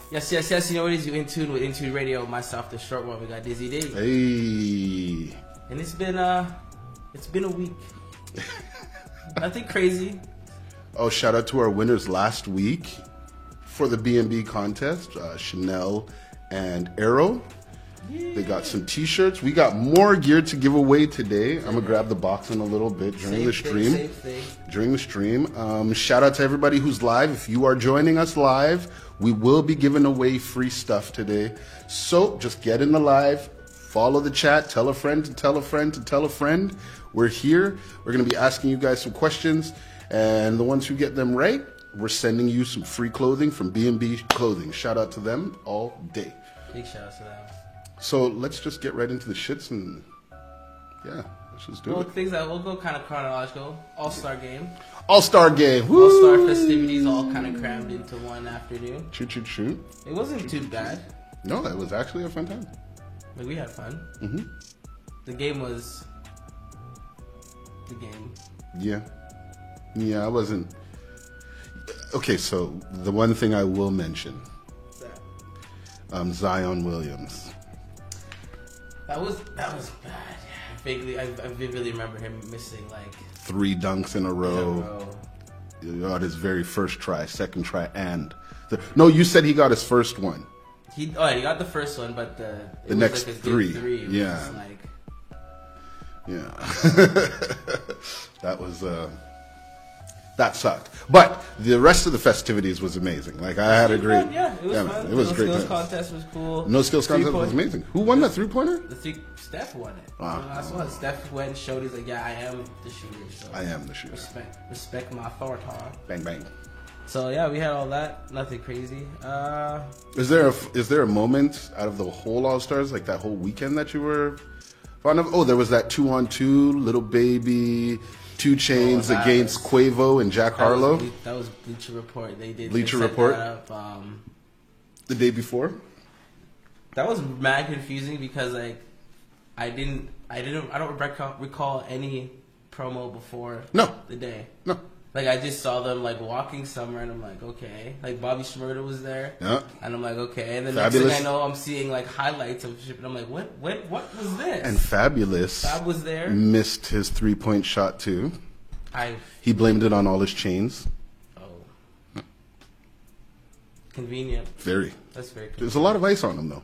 Yes, yes, yes. You know what it is? You in tune with Into Radio. Myself, the short one. We got Dizzy D. Hey. And it's been a week. Nothing crazy. Oh, shout out to our winners last week for the B&B contest, Chanel and Arrow. Yeah. They got some t-shirts. We got more gear to give away today. I'm going to grab the box in a little bit during the stream. During the stream. Shout out to everybody who's live. If you are joining us live, we will be giving away free stuff today. So just get in the live, follow the chat, tell a friend to tell a friend to tell a friend. We're here. We're going to be asking you guys some questions. And the ones who get them right, we're sending you some free clothing from B&B Clothing. Shout out to them all day. Big shout out to them. So let's just get right into the shits and yeah, let's just do it. Things that we'll go kind of chronological. All-Star game. All-Star game. Woo! All-Star festivities all kind of crammed into one afternoon. Shoot. It wasn't too bad. No, it was actually a fun time. Like, we had fun. Mm-hmm. The game was the game. Yeah, I wasn't. Okay, so the one thing I will mention, Zion Williams. That was bad. I vividly remember him missing like 3 dunks in a row. On his very first try, second try, and no, you said he got his first one. He got the first one, but the next like 3. Yeah. That was that sucked. But the rest of the festivities was amazing. Like I had a great, fun. Yeah, it was fun. It was no great. Skills contest was cool. No skills contest was amazing. Who won that 3-pointer? Steph won it. Wow. The last one. Steph went and showed. He's like, yeah, I am the shooter. So I am the shooter. Respect my authority. Bang bang. So yeah, we had all that. Nothing crazy. Is there a moment out of the whole All Stars, like that whole weekend, that you were fond of? Oh, there was that 2-on-2 Little Baby, 2 Chainz against Quavo and Jack Harlow. That was Bleacher Report. They did Bleacher they set Report that up, the day before. That was mad confusing because like I don't recall any promo before the day. No. Like I just saw them like walking somewhere and I'm like, okay. Like Bobby Shmurda was there. Yeah. And I'm like, okay. And then Fabulous. next thing I know, I'm seeing like highlights of shit and I'm like, what was this? And Fabulous Fab was there. Missed his 3-point shot too. He blamed it on all his chains. Oh. Convenient. Very. That's very convenient. There's a lot of ice on him though.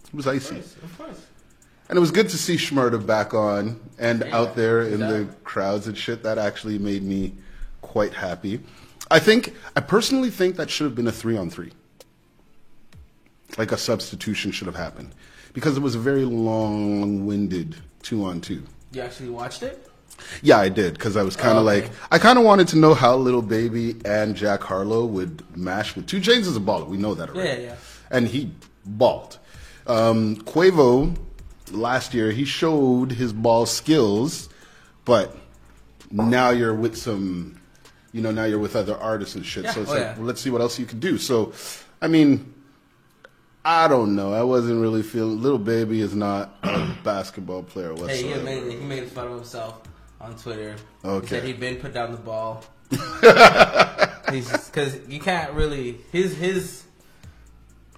It was icy. Of course. And it was good to see Shmurda back on and out there in the crowds and shit. That actually made me quite happy. I personally think that should have been a 3-on-3. Like a substitution should have happened. Because it was a very long-winded 2-on-2. You actually watched it? Yeah, I did. Because I was kind of I kind of wanted to know how Little Baby and Jack Harlow would mash with 2 Chainz is a baller. We know that already. Yeah. And he balled. Quavo, last year, he showed his ball skills, but now you're with some... now you're with other artists and shit. Yeah. So it's well, let's see what else you can do. So, I mean, I don't know. I wasn't really feeling... Little Baby is not a basketball player whatsoever. Hey, he made fun of himself on Twitter. Okay. He said he'd been put down the ball. Because you can't really... His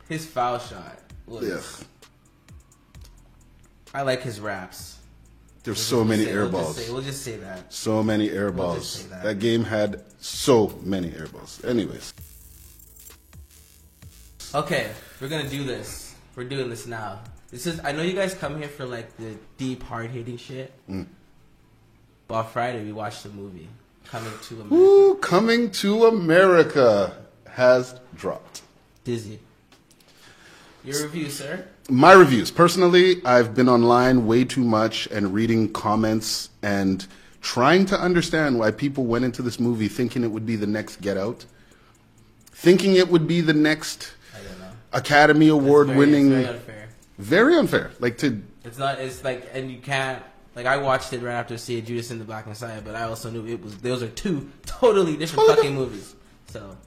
foul shot was... Yeah. I like his raps. There's so many air balls. We'll just say that. So many air balls. That game had so many air balls. Anyways. Okay, we're going to do this. We're doing this now. I know you guys come here for like the deep, hard-hitting shit. But on Friday, we watched the movie, Coming to America. Ooh, Coming to America has dropped. Dizzy. Your review, sir? My reviews. Personally, I've been online way too much and reading comments and trying to understand why people went into this movie thinking it would be the next Get Out. Thinking it would be the next Academy Award winning. It's very unfair. Very unfair. It's like, and you can't, like I watched it right after seeing Judas and the Black Messiah, but I also knew those are 2 totally different fucking movies. So.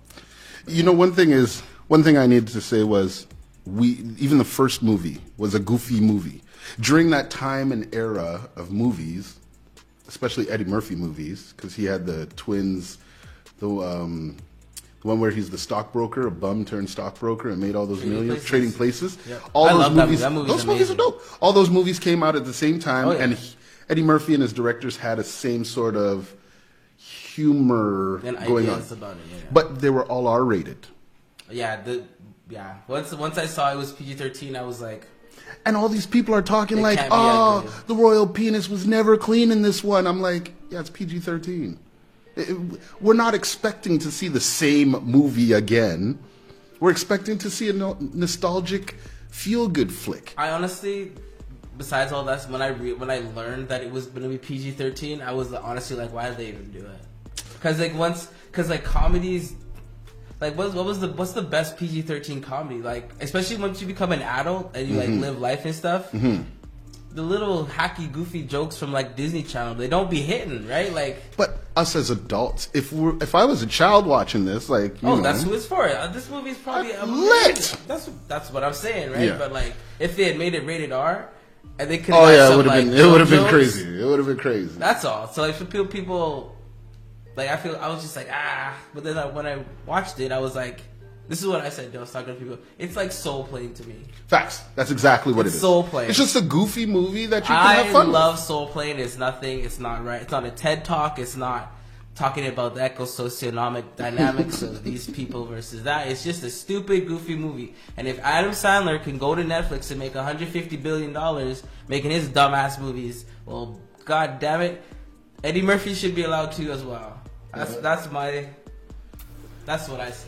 One thing I needed to say was, even the first movie was a goofy movie. During that time and era of movies, especially Eddie Murphy movies, because he had the twins, The one where he's the stockbroker, a bum turned stockbroker, and made all those millions, Places. Trading Places. Yep. All I those love that movies. movie. That movie's Those movies are amazing. dope. All those movies came out at the same time, Oh, yeah. and Eddie Murphy and his directors had a same sort of humor And going on. ideas about it. Yeah. But they were all R-rated. Yeah. Once I saw it was PG-13, I was like, And all these people are talking It like, can't be oh, that good." the royal penis was never clean in this one. I'm like, yeah, it's PG-13. We're not expecting to see the same movie again. We're expecting to see a nostalgic, feel-good flick. I honestly, besides all that, when I learned that it was going to be PG-13, I was honestly like, why did they even do it? Because comedies, like what's the best PG-13 comedy? Like, especially once you become an adult and you like live life and stuff. The little hacky, goofy jokes from like Disney Channel, they don't be hitting, right? Like, But us as adults, if I was a child watching this, like, you know, that's who it's for. This movie's probably lit. That's what I'm saying, right? Yeah. But like, if they had made it rated R, and they could, oh yeah, it would like, have been, it would have been jokes, crazy. It would have been crazy. That's all. So like, for people, like I was just like but then when I watched it, I was like, this is what I said. I was talking to people. It's like Soul Plane to me. Facts. That's exactly what It's it is. Soul Plane. It's just a goofy movie that you can have fun I love Soul Plane. It's nothing. It's not right. It's not a TED Talk. It's not talking about the eco-socioeconomic dynamics of these people versus that. It's just a stupid, goofy movie. And if Adam Sandler can go to Netflix and make $150 billion making his dumbass movies, well, god damn it, Eddie Murphy should be allowed to as well. That's what I say.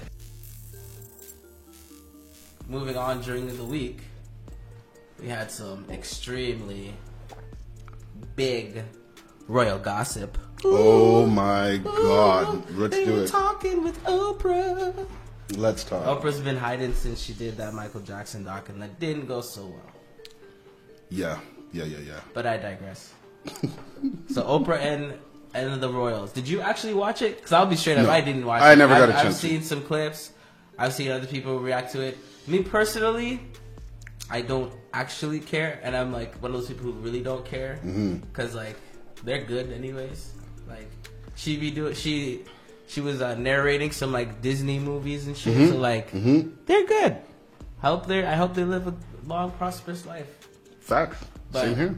Moving on during the week, we had some extremely big royal gossip. Oh my god. Let's They do were it. talking with Oprah. Let's talk. Oprah's been hiding since she did that Michael Jackson doc, and that didn't go so well. Yeah. But I digress. So Oprah and the Royals. Did you actually watch it? Because I'll be straight up, No. I didn't watch it. I never got a chance I've to. seen some clips. I've seen other people react to it. Me personally, I don't actually care, and I'm like one of those people who really don't care because like they're good anyways. Like she was narrating some like Disney movies and shit, so like they're good. I hope they live a long, prosperous life. Facts. But- Same here.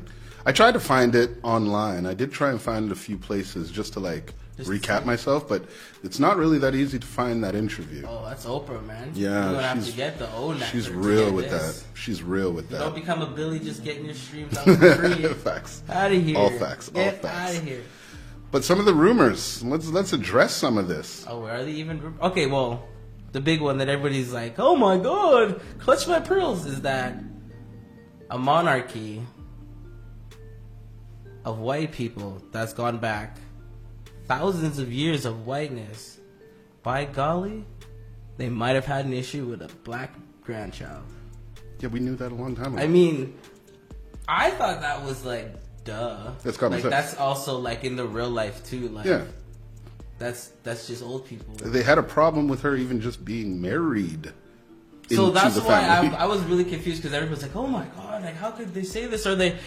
I tried to find it online. I did try and find it a few places just to like Just to recap see. myself, but it's not really that easy to find that interview. Oh, that's Oprah, man. Yeah, you're gonna have she's- to get the own. She's real with that. She's real with Don't that. become a Billy just getting your streams out for free. Facts. Out of here. All facts. All Get facts. out of here. But some of the rumors. Let's address some of this. Oh, are they even? Okay, well, the big one that everybody's like, oh my god, clutch my pearls, is that a monarchy of white people that's gone back thousands of years of whiteness, by golly, they might have had an issue with a black grandchild. Yeah, we knew that a long time ago. I mean, I thought that was like, duh. That's common like sense. that's also like in the real life too. Like, Yeah. that's just old people. They had a problem with her even just being married. So into that's the why family. I was really confused because everyone's like, "Oh my god! Like, how could they say this? Or they're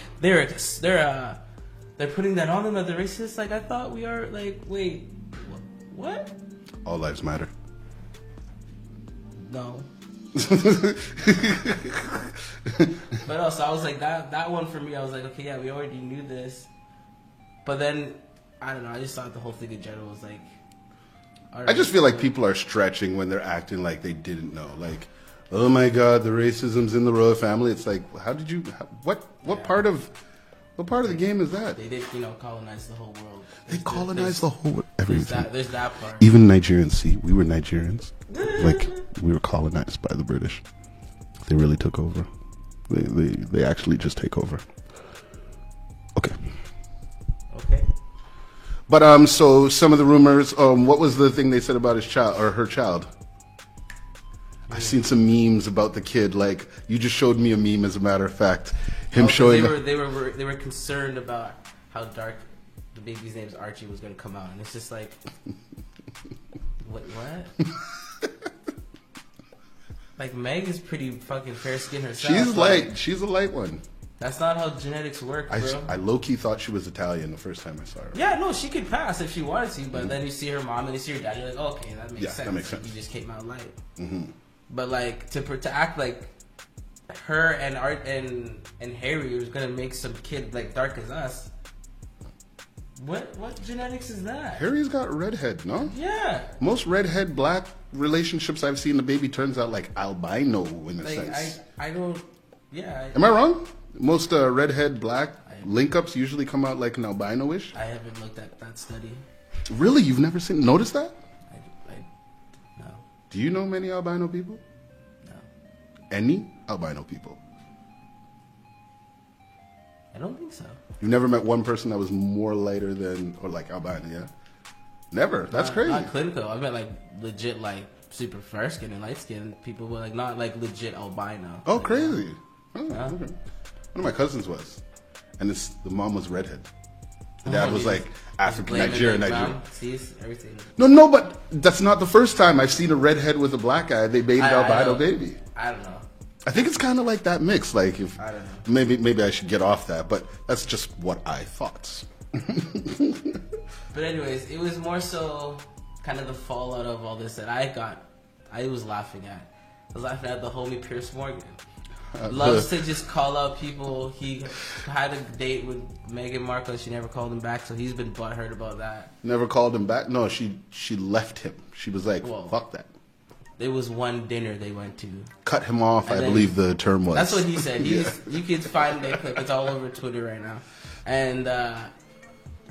putting that on them that they're racist? Like, I thought we are like, wait, what? All lives matter. No." But also, I was like, that one for me, I was like, okay, yeah, we already knew this. But then, I don't know, I just thought the whole thing in general was like, I just feel like people are stretching when they're acting like they didn't know. Like, oh my God, the racism's in the royal family. It's like, how did you? What part of the game is that? they did, colonize the whole world. They colonized the whole There's everything. there's that part. Even Nigerians. See, we were Nigerians. Like we were colonized by the British. They really took over. They actually just take over. Okay. Okay. But so some of the rumors. What was the thing they said about his child or her child? I've seen some memes about the kid. Like you just showed me a meme, as a matter of fact, him showing. They were concerned about how dark the baby's name's Archie was going to come out, and it's just like, what? Like Meg is pretty fucking fair skinned herself. She's light. She's a light one. That's not how genetics work, bro. I low-key thought she was Italian the first time I saw her. Yeah, no, she could pass if she wanted to, but then you see her mom and you see her dad, you're like, okay, that makes sense. That makes sense. You just came out light. But like to act like her and Art and Harry was gonna make some kid like dark as us. What genetics is that? Harry's got redhead, no? Yeah. Most redhead black relationships I've seen, the baby turns out like albino in a sense. I don't. Yeah. Am I wrong? Most redhead black link-ups usually come out like an albino-ish. I haven't looked at that study. Really? You've never noticed that? No. Do you know many albino people? No. Any albino people? I don't think so. You've never met one person that was more lighter than, or like albino, yeah? Never. That's crazy. Not clinical. I meant like legit, like super fair skin and light skin people, but like not like legit albino. Oh, like, crazy. Oh, Yeah. okay. One of my cousins was. And the mom was redhead. The dad was like African, Nigerian. Sees everything. No, but that's not the first time I've seen a redhead with a black guy. They babied albino baby. I don't know. I think it's kind of like that mix. Like if I don't know. maybe I should get off that, but that's just what I thought. But anyways, it was more so kind of the fallout of all this that I was laughing at. I was laughing at the homie Pierce Morgan. Loves to just call out people. He had a date with Meghan Markle. She never called him back, so he's been butthurt about that. Never called him back? No, she left him. She was like, Whoa. fuck that. There was one dinner they went to. Cut him off, And I then- believe the term was. That's what he said. You can find that clip. It's all over Twitter right now. And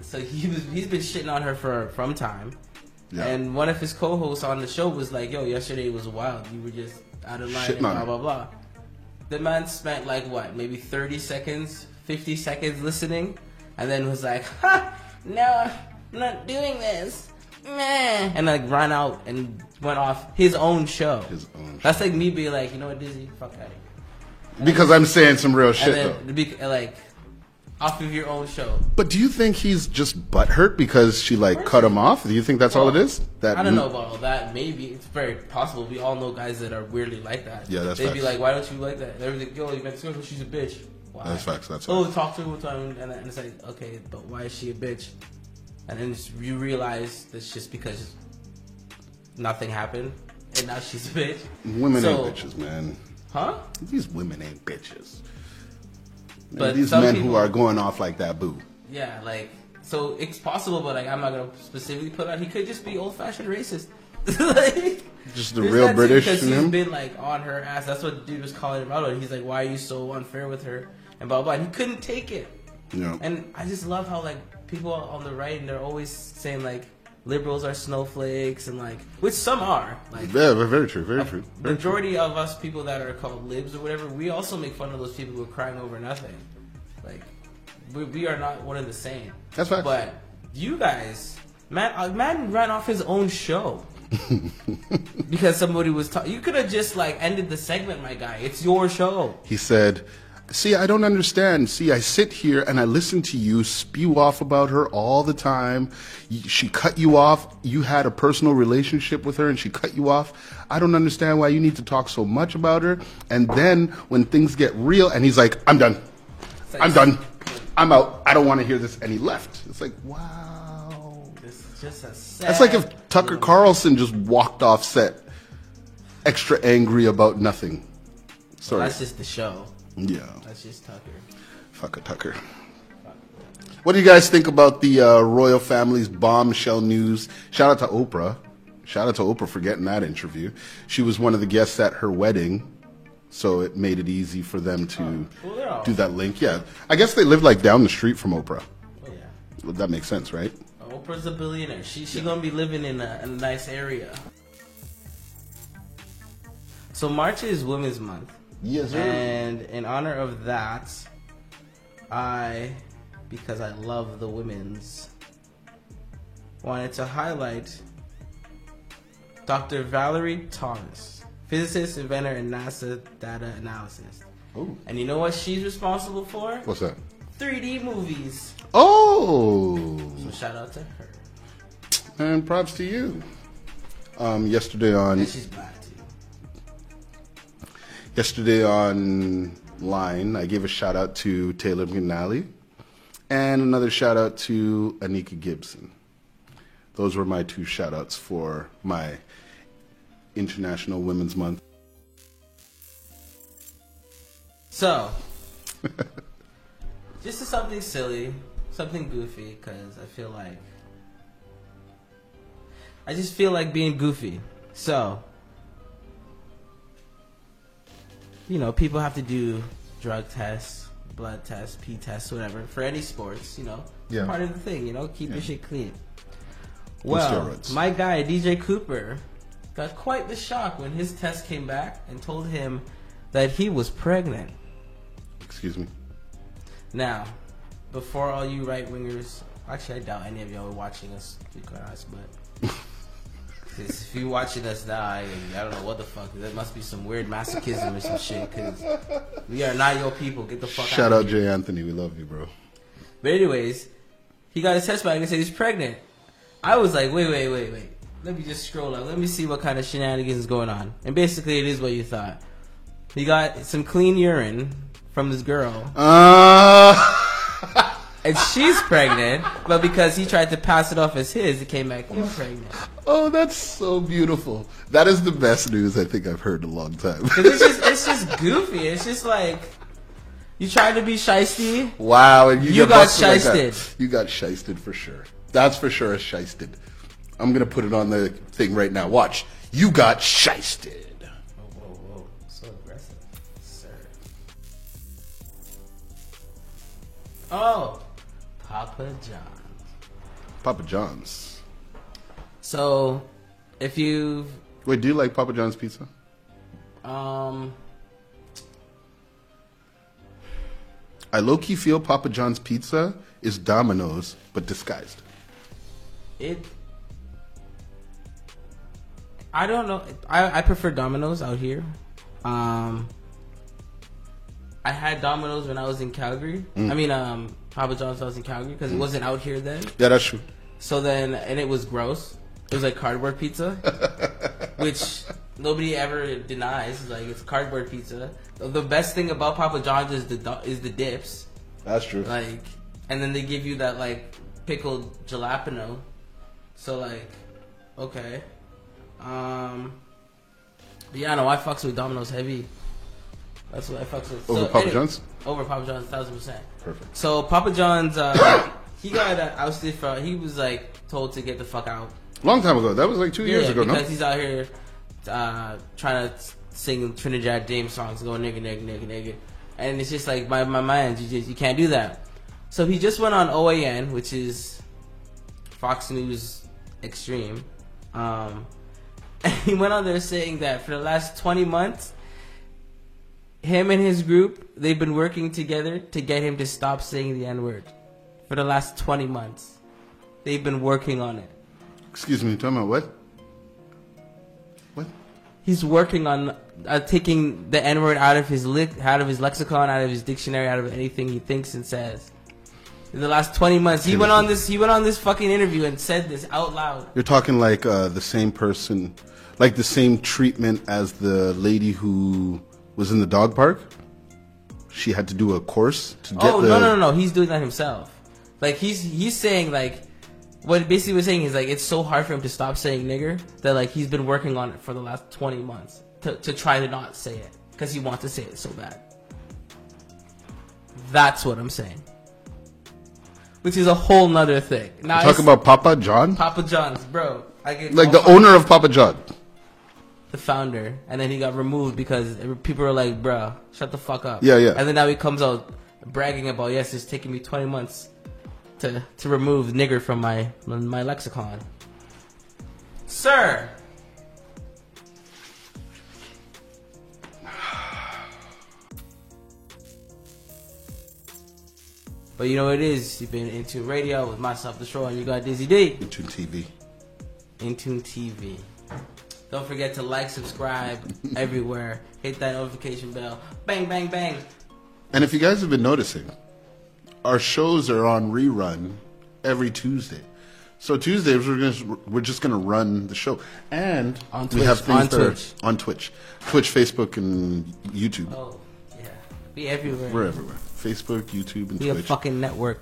so he's been shitting on her from time. Yeah. And one of his co-hosts on the show was like, yo, yesterday was wild. You were just out of line Shitting and on blah, her. blah, blah. The man spent like what, maybe 30 seconds, 50 seconds listening, and then was like, ha, no, I'm not doing this. Meh. And like ran out and went off his own show. That's like me being like, you know what, Dizzy, fuck out of here. Because I'm saying some real shit, And though. then, like, off of your own show. But do you think he's just butthurt because she, like, cut him off? Do you think that's all it is? I don't know about all that. Maybe. It's very possible. We all know guys that are weirdly like that. Yeah, that's They'd be facts. like, why don't you like that? And everything, yo, you met her, she's a bitch. Why? That's facts, that's Oh, facts. talk to her one time. And it's like, okay, but why is she a bitch? And then you realize that's just because nothing happened. And now she's a bitch. Women So- ain't bitches, man. Huh? These women ain't bitches. But these some men who people- are going off like that, boo. Yeah, like, so it's possible, but like, I'm not gonna specifically put out. He could just be old-fashioned racist. Like, Just the there's real that too, British because in he's him? been like on her ass. That's what the dude was calling him out on. He's like, "Why are you so unfair with her?" And blah blah. And he couldn't take it. Yeah. And I just love how like people on the right and they're always saying like liberals are snowflakes and like, which some are. Like, Yeah, very true, very true. Very true. majority of us people that are called libs or whatever, we also make fun of those people who are crying over nothing. Like, we are not one and the same. That's facts. But you guys, man ran off his own show because somebody was talking. You could have just like ended the segment, my guy. It's your show. He said, see, I don't understand. See, I sit here and I listen to you spew off about her all the time. She cut you off. You had a personal relationship with her and she cut you off. I don't understand why you need to talk so much about her. And then when things get real, and he's like, I'm done. I'm done. I'm out. I don't want to hear this. And he left. It's like, wow. This is just a sad. That's like if Tucker Carlson just walked off set, extra angry about nothing. Sorry. That's just the show. Yeah. That's just Tucker. Fuck a Tucker. What do you guys think about the royal family's bombshell news? Shout out to Oprah. Shout out to Oprah for getting that interview. She was one of the guests at her wedding, so it made it easy for them to Well, they're all- do that link. Yeah. I guess they live like down the street from Oprah. Oh, yeah. Well, that makes sense, right? Oprah's a billionaire. She gonna be living in a nice area. So March is Women's Month. Yes, sir. And in honor of that, because I love the women's, wanted to highlight Dr. Valerie Thomas, physicist, inventor, and NASA data analysis. Ooh. And you know what she's responsible for? What's that? 3D movies. Oh! So shout out to her. And props to you. Yesterday on And she's black too. Yesterday on line, I gave a shout out to Taylor McNally and another shout out to Anika Gibson. Those were my 2 shout outs for my International Women's Month. So, just something silly, something goofy, because I just feel like being goofy. So, you know, people have to do drug tests, blood tests, pee tests, whatever, for any sports, you know. Yeah. Part of the thing, you know, keep your shit clean. On Well, steroids. my guy, DJ Cooper, got quite the shock when his test came back and told him that he was pregnant. Excuse me. Now, before all you right-wingers, actually I doubt any of y'all are watching us, to be quite honest, but 'cause if you're watching us now, I don't know what the fuck, there must be some weird masochism or some shit, because we are not your people, get the fuck Shout out out of here. Jay Anthony, we love you, bro. But anyways, he got his test back and said he's pregnant. I was like, wait. Let me just scroll up. Let me see what kind of shenanigans is going on. And basically, it is what you thought. He got some clean urine from this girl, and she's pregnant. But because he tried to pass it off as his, it came back pregnant. Oh, that's so beautiful. That is the best news I think I've heard in a long time. 'Cause it's just goofy. It's just like you tried to be shiesty. Wow, and you You get got busted like that. shysted. You got shysted for sure. That's for sure a shysted. I'm gonna put it on the thing right now. Watch. You got shysted. Whoa. So aggressive, sir. Oh, Papa John's. Papa John's. So, if you've Wait, do you like Papa John's pizza? I low-key feel Papa John's pizza is Domino's, but disguised. I don't know. I prefer Domino's out here. I had Domino's when I was in Calgary. I mean, Papa John's when I was in Calgary because it wasn't out here then. Yeah, that's true. So then, and it was gross. It was like cardboard pizza, which nobody ever denies. Like it's cardboard pizza. The best thing about Papa John's is the dips. That's true. Like, and then they give you that like pickled jalapeno. So like, okay. But yeah, no, I fucks with Domino's heavy. That's what I fucks with. Over Papa John's? Over Papa John's, 1000%. Perfect. So Papa John's, he got ousted from. He was like told to get the fuck out. Long time ago. That was like 2 years ago, no? Because he's out here trying to sing Trinidad James songs, going nigga, and it's just like my mind, you can't do that. So he just went on OAN, which is Fox News Extreme, and he went on there saying that for the last 20 months, him and his group, they've been working together to get him to stop saying the N-word. For the last 20 months, they've been working on it. Excuse me, talking about what? What? He's working on taking the N-word out of his lexicon, out of his dictionary, out of anything he thinks and says. In the last 20 months, he went on this fucking interview and said this out loud. You're talking like the same person, like the same treatment as the lady who was in the dog park. She had to do a course to get no. He's doing that himself. Like he's saying like what basically we're saying is like it's so hard for him to stop saying nigger that like he's been working on it for the last 20 months to try to not say it because he wants to say it so bad. That's what I'm saying. Which is a whole nother thing. Now Talking about Papa John? Papa John's, bro. Like the owner of Papa John. The founder, and then he got removed because people were like, "Bruh, shut the fuck up." Yeah. And then now he comes out bragging about, "Yes, it's taking me 20 months to remove nigger from my lexicon." Sir, but you know what it is. You've been into radio with myself, the show, and you got Dizzy D. Intune TV. Intune TV. Don't forget to like, subscribe everywhere. Hit that notification bell. Bang, bang, bang. And if you guys have been noticing, our shows are on rerun every Tuesday. So Tuesdays we're just gonna run the show, and On we have Twitch, things on Twitch, Facebook, and YouTube. Oh, yeah. Be everywhere. We're everywhere. Facebook, YouTube, and Be a Twitch. fucking network.